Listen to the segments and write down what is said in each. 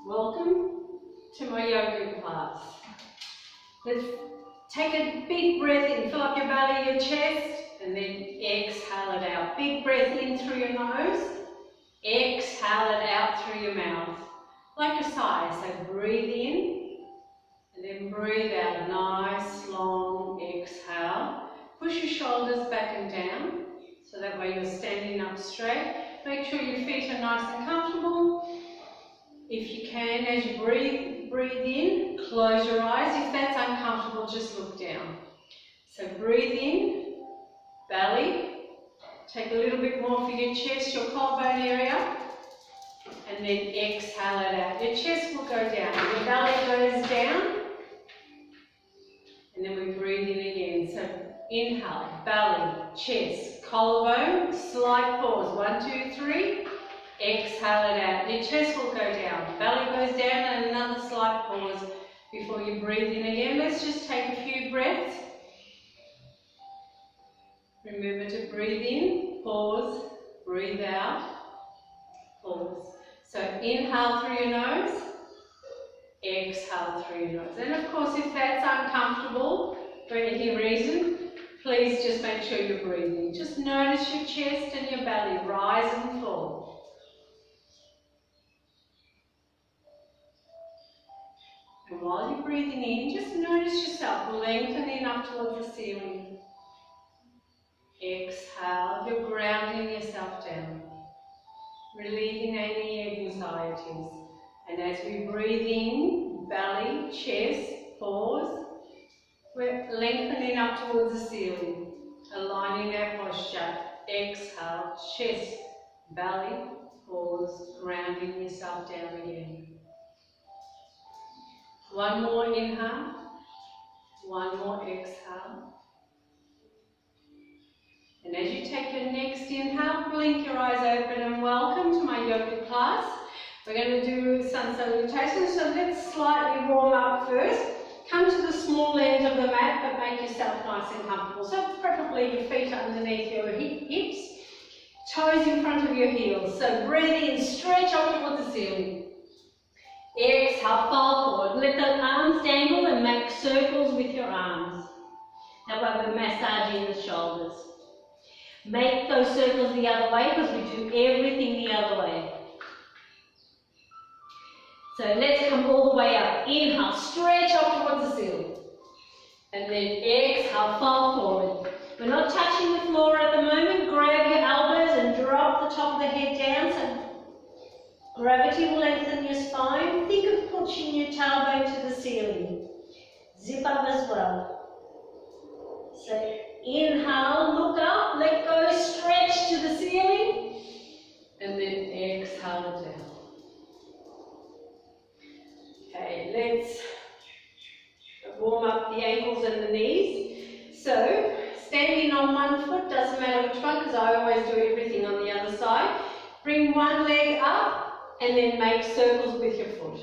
Welcome to my yoga class. Let's take a big breath in, fill up your belly, your chest, and then exhale it out. Big breath in through your nose, exhale it out through your mouth. Like a sigh, so breathe in, and then breathe out. Nice, long exhale. Push your shoulders back and down, so that way you're standing up straight. Make sure your feet are nice and comfortable. If you can, as you breathe in, close your eyes. If that's uncomfortable, just look down. So breathe in, belly. Take a little bit more for your chest, your collarbone area. And then exhale it out. Your chest will go down, your belly goes down. And then we breathe in again. So inhale, belly, chest, collarbone, slight pause. 1, 2, 3. Exhale it out. Your chest will go down, belly goes down, and another slight pause before you breathe in again. Let's just take a few breaths. Remember to breathe in, pause, breathe out, pause. So inhale through your nose, exhale through your nose. And of course, if that's uncomfortable for any reason, please just make sure you're breathing. Just notice your chest and your belly rise and fall. And while you're breathing in, just notice yourself lengthening up towards the ceiling. Exhale, you're grounding yourself down, relieving any anxieties. And as we breathe in, belly, chest, pause, we're lengthening up towards the ceiling, aligning our posture. Exhale, chest, belly, pause, grounding yourself down again. One more inhale, one more exhale. And as you take your next inhale, blink your eyes open and welcome to my yoga class. We're going to do some salutations, so let's slightly warm up first. Come to the small end of the mat, but make yourself nice and comfortable. So preferably your feet are underneath your hips, toes in front of your heels. So breathe in, stretch up towards the ceiling. Exhale, fold forward. Let the arms dangle and make circles with your arms. That way we're massaging the shoulders. Make those circles the other way because we do everything the other way. So let's come all the way up. Inhale, stretch up towards the ceiling. And then exhale, fold forward. We're not touching the floor at the moment. Grab your elbows and drop the top of the head down. So gravity will lengthen your spine. Think of pushing your tailbone to the ceiling. Zip up as well. So inhale, look up, let go, stretch to the ceiling. And then exhale it down. Okay, let's warm up the ankles and the knees. So standing on one foot, doesn't matter which one because I always do everything on the other side. Bring one leg up. And then make circles with your foot.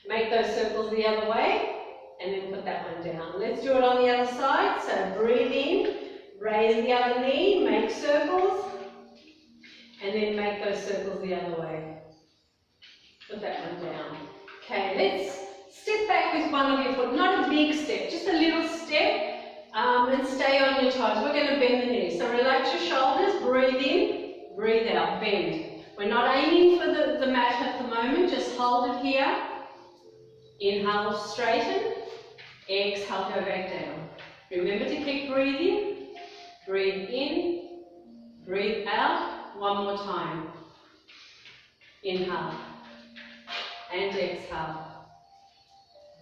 Make those circles the other way, and then put that one down. Let's do it on the other side. So breathe in, raise the other knee, make circles, and then make those circles the other way. Put that one down. Okay, let's step back with one of your foot. Not a big step, just a little step, and stay on your toes. We're going to bend the knees. So relax your shoulders, breathe in, breathe out, bend. We're not aiming for the mat at the moment, just hold it here. Inhale, straighten. Exhale, go back down. Remember to keep breathing. Breathe in, breathe out. One more time. Inhale and exhale.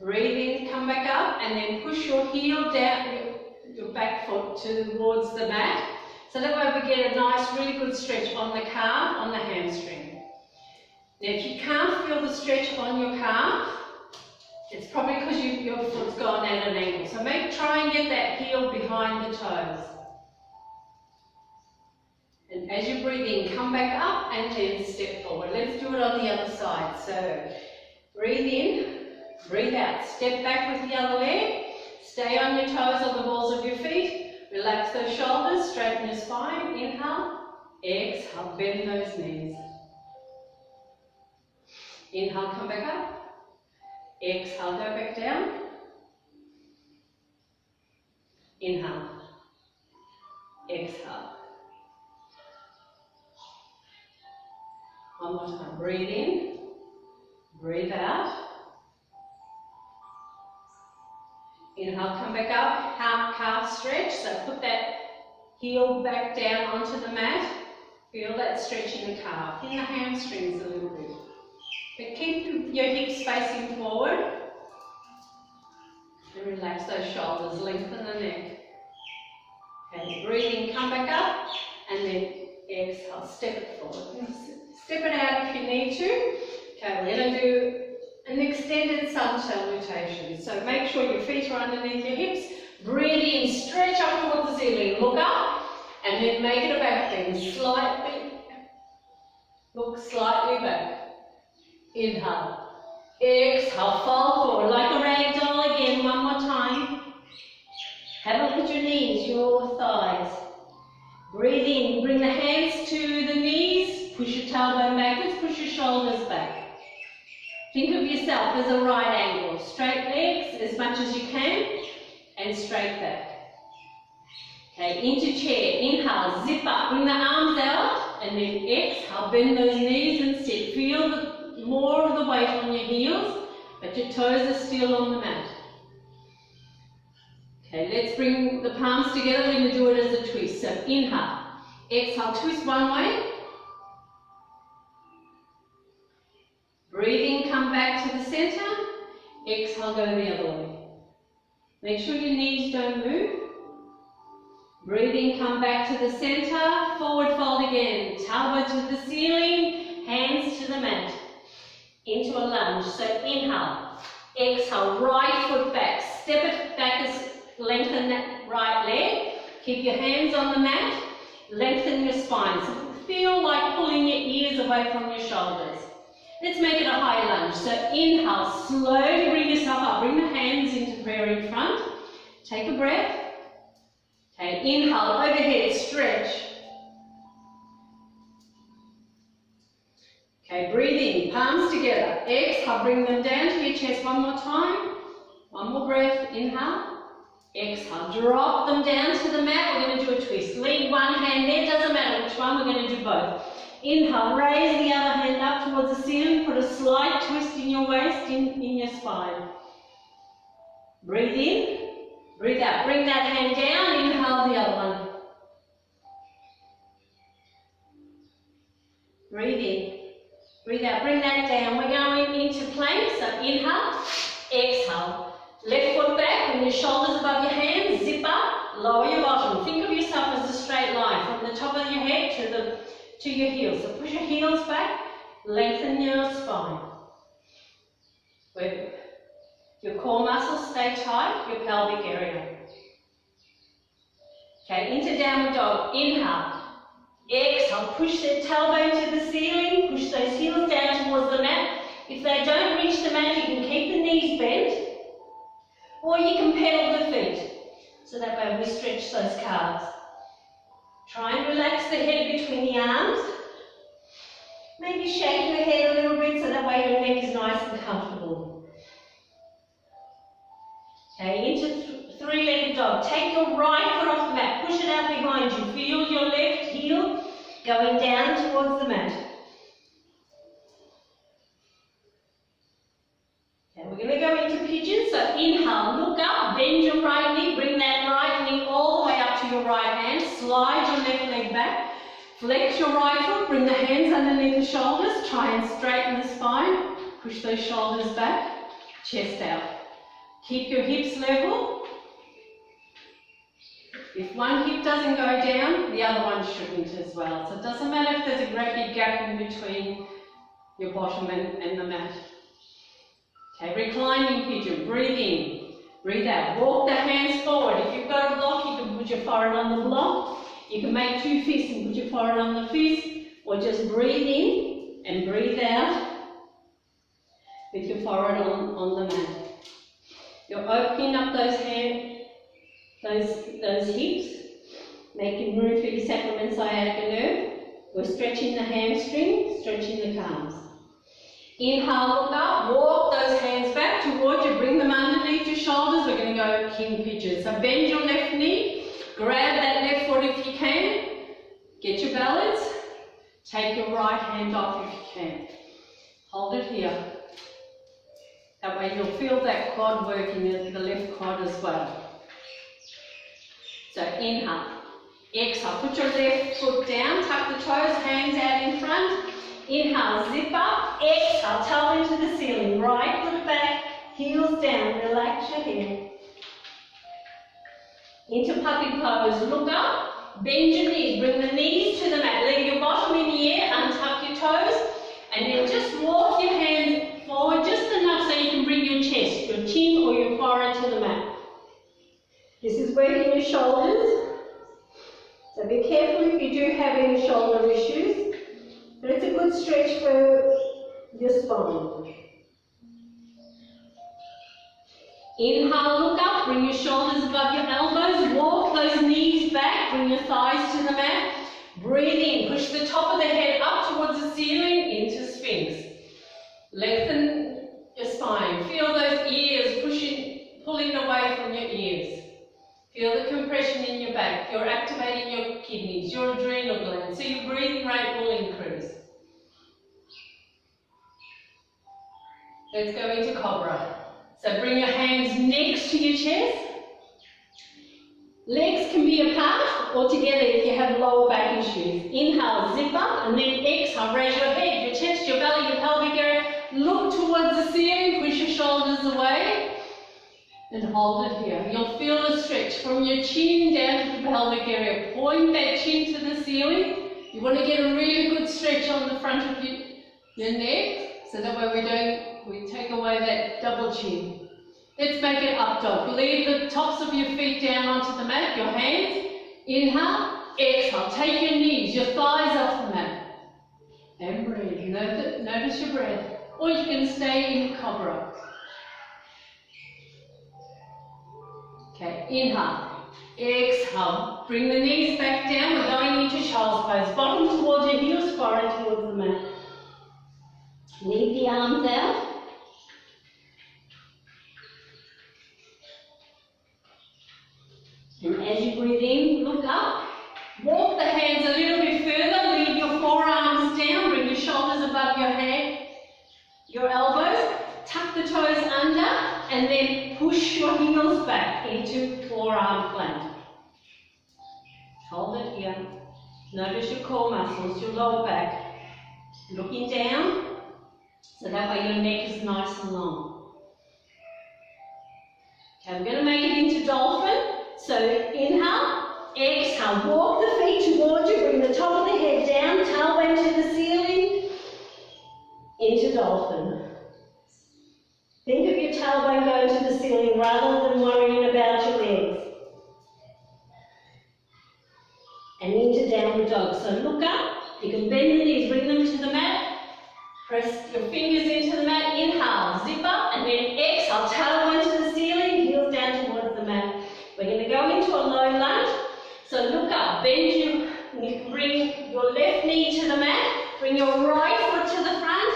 Breathe in, come back up, and then push your heel down, your back foot towards the mat. So that way we get a nice, really good stretch on the calf, on the hamstring. Now if you can't feel the stretch on your calf, it's probably because your foot's gone at an angle. So try and get that heel behind the toes. And as you breathe in, come back up and then step forward. Let's do it on the other side. So breathe in, breathe out. Step back with the other leg. Stay on your toes or the balls of your feet. Relax those shoulders, straighten your spine. Inhale, exhale, bend those knees. Inhale, come back up. Exhale, go back down. Inhale. Exhale. One more time. Breathe in. Breathe out. Inhale, come back up. Calf stretch. So put that heel back down onto the mat. Feel that stretch in the calf, in the hamstrings a little bit. But keep your hips facing forward. And relax those shoulders, lengthen the neck. Okay, breathe in, come back up, and then exhale, step it forward. Step it out if you need to. Okay, we're going to do an extended sun salutation. So make sure your feet are underneath your hips. Breathe in, stretch up towards the ceiling, look up, and then make it a back bend. Slightly, look slightly back. Inhale. Exhale, fall forward like a rag doll again, one more time. Have a look at your knees, your thighs. Breathe in, bring the hands to the knees, push your tailbone backwards, push your shoulders back. Think of yourself as a right angle, straight legs as much as you can, and straight back. Okay, into chair, inhale, zip up, bring the arms out, and then exhale, bend those knees and sit. Feel more of the weight on your heels, but your toes are still on the mat. Okay, let's bring the palms together. We're going to do it as a twist. So inhale, exhale, twist one way. Breathe in, come back to the center. Exhale, go the other way. Make sure your knees don't move. Breathe in, come back to the center. Forward fold again. Tailbone to the ceiling, hands to the mat. Into a lunge. So inhale, exhale, right foot back. Step it back, lengthen that right leg. Keep your hands on the mat. Lengthen your spine. So feel like pulling your ears away from your shoulders. Let's make it a high lunge. So inhale, slowly bring yourself up. Bring the hands into prayer in front. Take a breath. Okay, inhale, overhead, stretch. Okay, breathe in, palms together. Exhale, bring them down to your chest one more time. One more breath, inhale. Exhale, drop them down to the mat. We're going to do a twist. Leave one hand there, doesn't matter which one, we're going to do both. Inhale, raise the other hand up towards the ceiling. Put a slight twist in your waist, in your spine. Breathe in, breathe out. Bring that hand down, inhale the other one. Breathe in. Breathe out, bring that down. We're going into plank, so inhale, exhale. Left foot back, bring your shoulders above your hands, zip up, lower your bottom. Think of yourself as a straight line from the top of your head to your heels. So push your heels back, lengthen your spine. Your core muscles stay tight, your pelvic area. Okay, into downward dog. Inhale. Exhale, push the tailbone to the ceiling, push those heels down towards the mat. If they don't reach the mat, you can keep the knees bent, or you can pedal the feet. So that way we stretch those calves. Try and relax the head between the arms. Maybe shake the head a little bit so that way your neck is nice and comfortable. Okay, into three-legged dog. Take your right foot off the mat, push it out behind you. Feel your left heel going down towards the mat. Okay, we're going to go into pigeon. So inhale, look up, bend your right knee, bring that right knee all the way up to your right hand. Slide your left leg back. Flex your right foot, bring the hands underneath the shoulders. Try and straighten the spine. Push those shoulders back, chest out. Keep your hips level. If one hip doesn't go down, the other one shouldn't as well. So it doesn't matter if there's a great big gap in between your bottom and the mat. Okay, reclining pigeon. Breathe in, breathe out. Walk the hands forward. If you've got a block, you can put your forehead on the block. You can make two fists and put your forehead on the fist, or just breathe in and breathe out with your forehead on the mat. You're opening up those hands, those hips, making room for your sacral and sciatica nerve. We're stretching the hamstring, stretching the calves. Inhale, look up, walk those hands back towards you, bring them underneath your shoulders. We're going to go King Pigeon. So bend your left knee, grab that left foot if you can, get your balance, take your right hand off if you can. Hold it here. That way you'll feel that quad working, the left quad as well. So inhale, exhale, put your left foot down, tuck the toes, hands out in front. Inhale, zip up, exhale, toe into the ceiling, right foot back, heels down, relax your head. Into puppy pose, look up, bend your knees, bring the knees to the mat, leave your bottom in the air, untuck your toes, and then just walk your hands forward just enough so you can bring your chest, your chin or your forehead to the mat. This is working your shoulders, so be careful if you do have any shoulder issues. But it's a good stretch for your spine. Inhale, look up, bring your shoulders above your elbows, walk those knees back, bring your thighs to the mat. Breathe in, push the top of the head up towards the ceiling into Sphinx. Lengthen your spine, feel those ears pulling away from your ears. Feel the compression in your back. You're activating your kidneys, your adrenal glands, so your breathing rate will increase. Let's go into Cobra. So bring your hands next to your chest. Legs can be apart or together if you have lower back issues. Inhale, zip up, and then exhale, raise your head, your chest, your belly, your pelvic area. Look towards the ceiling, push your shoulders away. And hold it here. You'll feel a stretch from your chin down to the pelvic area. Point that chin to the ceiling. You want to get a really good stretch on the front of your neck, so that way we take away that double chin. Let's make it up dog. Leave the tops of your feet down onto the mat, your hands. Inhale, exhale. Take your knees, your thighs off the mat. And breathe. Notice your breath. Or you can stay in Cobra. Okay, inhale, exhale, bring the knees back down, we're going into child's pose, bottom towards your heels, forehead towards the mat. Leave the arms out. And as you breathe in, look up, walk the hands a little bit further, leave your forearms down, bring your shoulders above your head, your elbows, tuck the toes under, and then push your heels back into forearm plank. Hold it here. Notice your core muscles, your lower back. Looking down, so that way your neck is nice and long. Okay, we're going to make it into dolphin. So inhale, exhale, walk the feet towards you, bring the top of the head down, tailbone to the ceiling, into dolphin. Think of your tailbone going to the ceiling rather than worrying about your legs. And into downward dog. So look up, you can bend the knees, bring them to the mat, press your fingers into the mat, inhale, zip up, and then exhale, tailbone to the ceiling, heels down towards the mat. We're going to go into a low lunge. So look up, bend you can bring your left knee to the mat, bring your right foot to the front,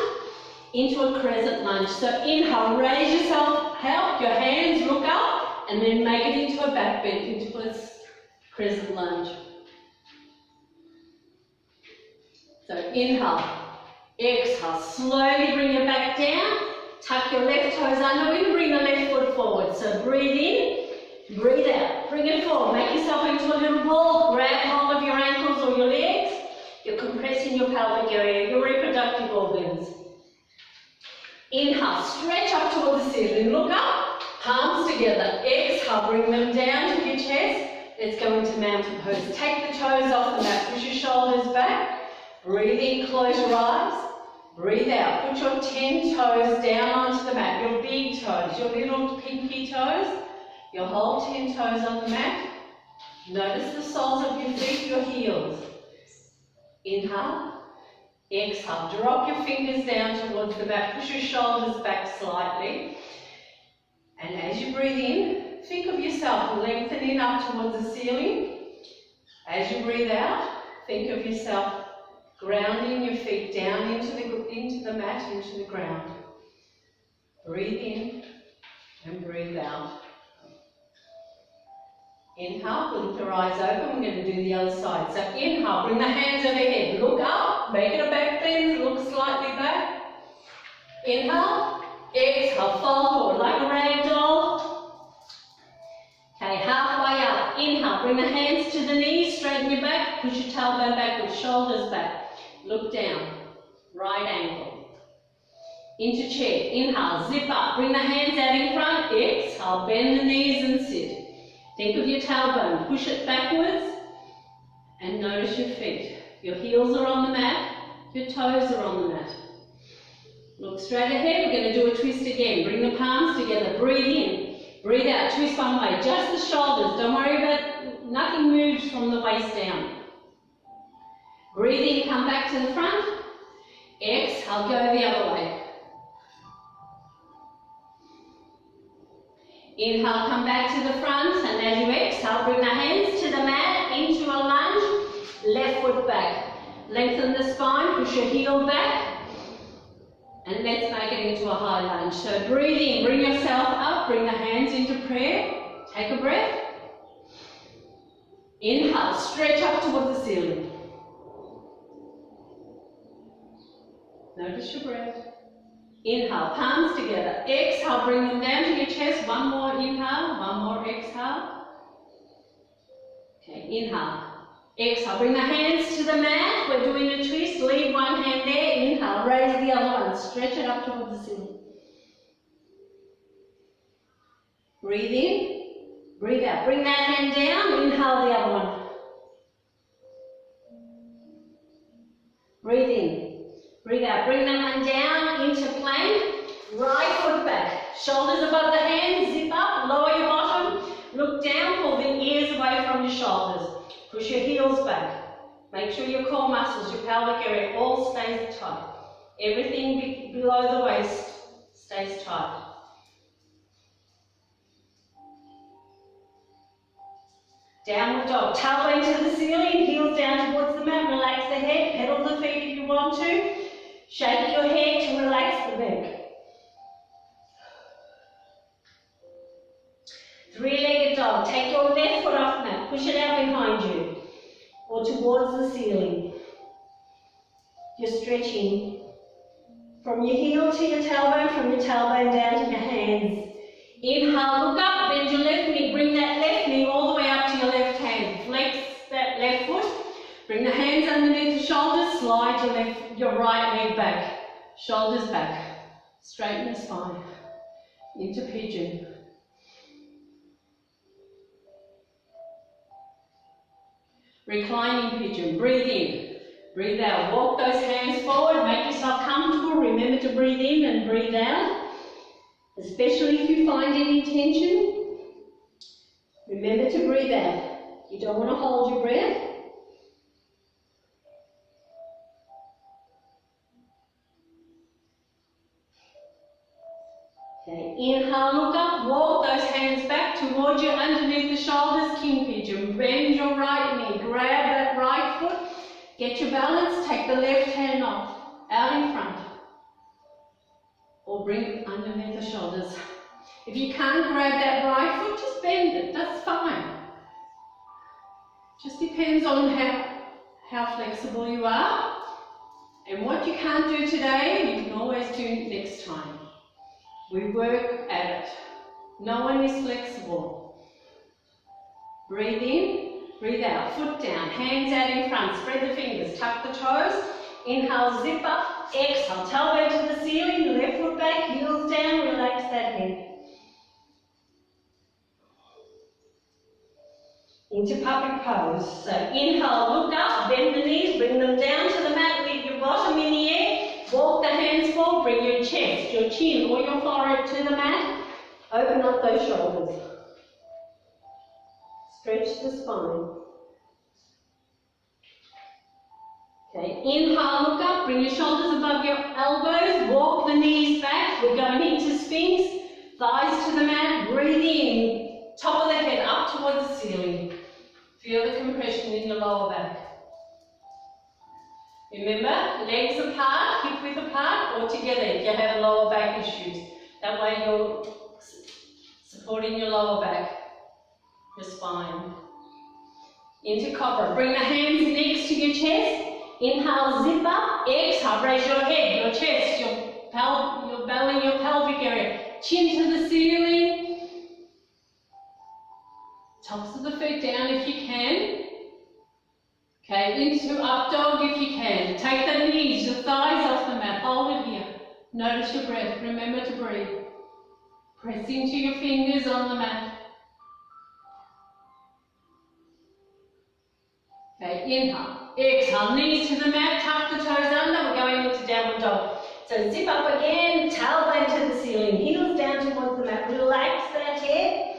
into a crescent lunge. So inhale, raise yourself, help your hands, look up, and then make it into a back bend, into a crescent lunge. So inhale, exhale, slowly bring your back down, tuck your left toes under, we can bring the left foot forward. So breathe in, breathe out, bring it forward, make yourself into a little ball, grab hold of your ankles or your legs, you're compressing your pelvic area, your reproductive organs. Inhale, stretch up towards the ceiling, look up, palms together. Exhale, bring them down to your chest. Let's go into mountain pose. Take the toes off the mat, push your shoulders back. Breathe in, close your eyes. Breathe out, put your 10 toes down onto the mat. Your big toes, your little pinky toes, your whole 10 toes on the mat. Notice the soles of your feet, your heels. Inhale. Exhale, drop your fingers down towards the mat, push your shoulders back slightly. And as you breathe in, think of yourself lengthening up towards the ceiling. As you breathe out, think of yourself Grounding your feet down into the mat, into the ground. Breathe in and breathe out. Inhale, lift your eyes open. We're going to do the other side. So inhale, bring the hands overhead. Look up, make it a back bend, look slightly back. Inhale, exhale, fall forward like a rag doll. Okay, halfway up. Inhale, bring the hands to the knees, straighten your back, push your tailbone backwards, shoulders back. Look down, right ankle. Into chair. Inhale, zip up, bring the hands out in front. Exhale, bend the knees and sit. Think of your tailbone, push it backwards and notice your feet. Your heels are on the mat, your toes are on the mat. Look straight ahead, we're going to do a twist again. Bring the palms together, breathe in, breathe out, twist one way, just the shoulders, don't worry about, nothing moves from the waist down. Breathe in, come back to the front, exhale, go the other way. Inhale, come back to the front, and as you exhale, bring the hands to the mat, into a lunge, left foot back. Lengthen the spine, push your heel back, and let's make it into a high lunge. So breathe in, bring yourself up, bring the hands into prayer, take a breath. Inhale, stretch up towards the ceiling. Notice your breath. Inhale, palms together. Exhale, bring them down to your chest. One more inhale, one more exhale. Okay, inhale. Exhale, bring the hands to the mat. We're doing a twist. Leave one hand there. Inhale, raise the other one. Stretch it up towards the ceiling. Breathe in, breathe out. Bring that hand down. Inhale the other one. Breathe in. Breathe out, bring that one down into plank, right foot back, shoulders above the hands, zip up, lower your bottom, look down, pull the ears away from your shoulders, push your heels back, make sure your core muscles, your pelvic area all stays tight, everything below the waist stays tight. Downward dog, tailbone to the ceiling, heels down towards the mat, relax the head, pedal the feet if you want to. Shake your head to relax the neck. Three-legged dog. Take your left foot off the mat. Push it out behind you or towards the ceiling. You're stretching from your heel to your tailbone, from your tailbone down to your hands. Inhale, look up, bend your left knee. Bring that left knee all the way up to your left hand. Flex that left foot. Bring the hands underneath the shoulders, slide your right leg back, shoulders back, straighten the spine, into pigeon. Reclining pigeon, breathe in, breathe out, walk those hands forward, make yourself comfortable, remember to breathe in and breathe out, especially if you find any tension, remember to breathe out. You don't want to hold your breath. Okay, inhale, look up, walk those hands back towards you underneath the shoulders, king pigeon. Bend your right knee, grab that right foot, get your balance, take the left hand off, out in front. Or bring it underneath the shoulders. If you can't grab that right foot, just bend it, that's fine. Just depends on how flexible you are. And what you can't do today, you can always do next time. We work at it. No one is flexible. Breathe in, breathe out, foot down, hands out in front, spread the fingers, tuck the toes. Inhale, zip up, exhale, tailbone to the ceiling, left foot back, heels down, relax that head. Into puppy pose. So inhale, look up, bend the knees, bring them down to the mat, leave your bottom in the air. Walk the hands forward, bring your chest, your chin or your forehead to the mat. Open up those shoulders. Stretch the spine. Okay, inhale, look up, bring your shoulders above your elbows, walk the knees back. We're going into Sphinx, thighs to the mat, breathe in, top of the head up towards the ceiling. Feel the compression in your lower back. Remember, legs apart, hip width apart, or together if you have lower back issues. That way you're supporting your lower back, your spine. Into Cobra. Bring the hands next to your chest. Inhale, zip up. Exhale, raise your head, your chest, your belly, your pelvic area. Chin to the ceiling. Tops of the feet down if you can. Okay, into up dog if you can. Take the knees, the thighs off the mat. Hold it here. Notice your breath. Remember to breathe. Press into your fingers on the mat. Okay, inhale. Exhale, knees to the mat, tuck the toes under. We're going into downward dog. So zip up again, tailbone to the ceiling, heels down towards the mat. Relax that head.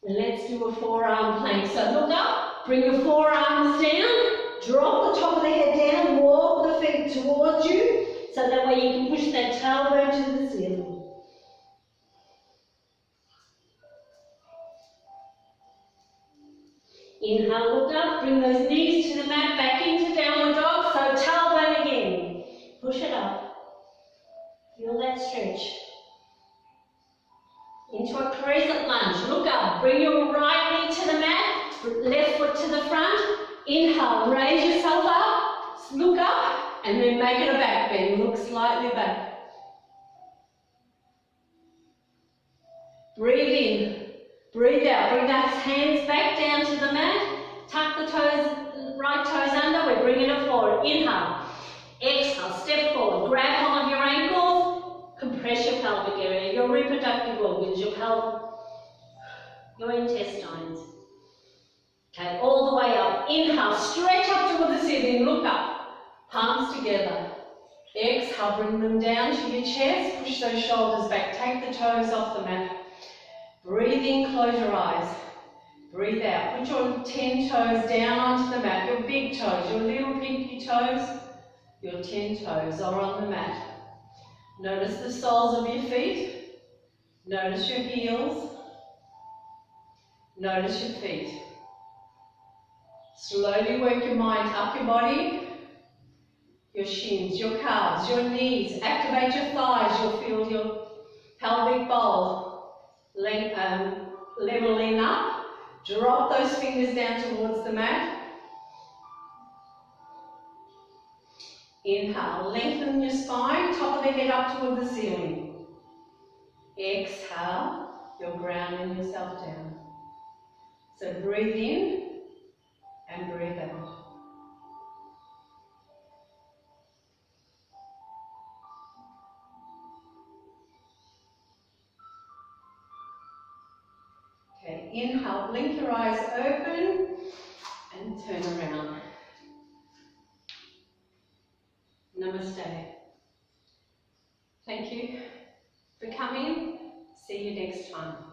And let's do a forearm plank. So look up, bring your forearms down, drop the top of the head down, walk the feet towards you, so that way you can push that tailbone to the ceiling. Inhale, look up, bring those knees to the mat, back into downward dog, so tailbone again. Push it up. Feel that stretch. Into a crescent lunge. Look up, bring your right knee to the mat, left foot to the front. Inhale, raise yourself up, look up, and then make it a back bend. Look slightly back. Breathe in, breathe out. Bring those hands back down to the mat. Tuck the toes, right toes under. We're bringing it forward. Inhale, exhale, step forward. Grab hold of your ankles. Compress your pelvic area, your reproductive organs, your pelvic, your intestines. Okay, all the way up. Inhale, stretch up toward the ceiling, look up. Palms together. Exhale, bring them down to your chest. Push those shoulders back. Take the toes off the mat. Breathe in, close your eyes. Breathe out. Put your 10 toes down onto the mat. Your big toes, your little pinky toes, your 10 toes are on the mat. Notice the soles of your feet. Notice your heels. Notice your feet. Slowly work your mind up your body, your shins, your calves, your knees. Activate your thighs. You'll feel your pelvic bowl leveling up. Drop those fingers down towards the mat. Inhale, lengthen your spine, top of the head up toward the ceiling. Exhale, you're grounding yourself down. So breathe in and breathe out. Okay, inhale, blink your eyes open and turn around. Namaste. Thank you for coming. See you next time.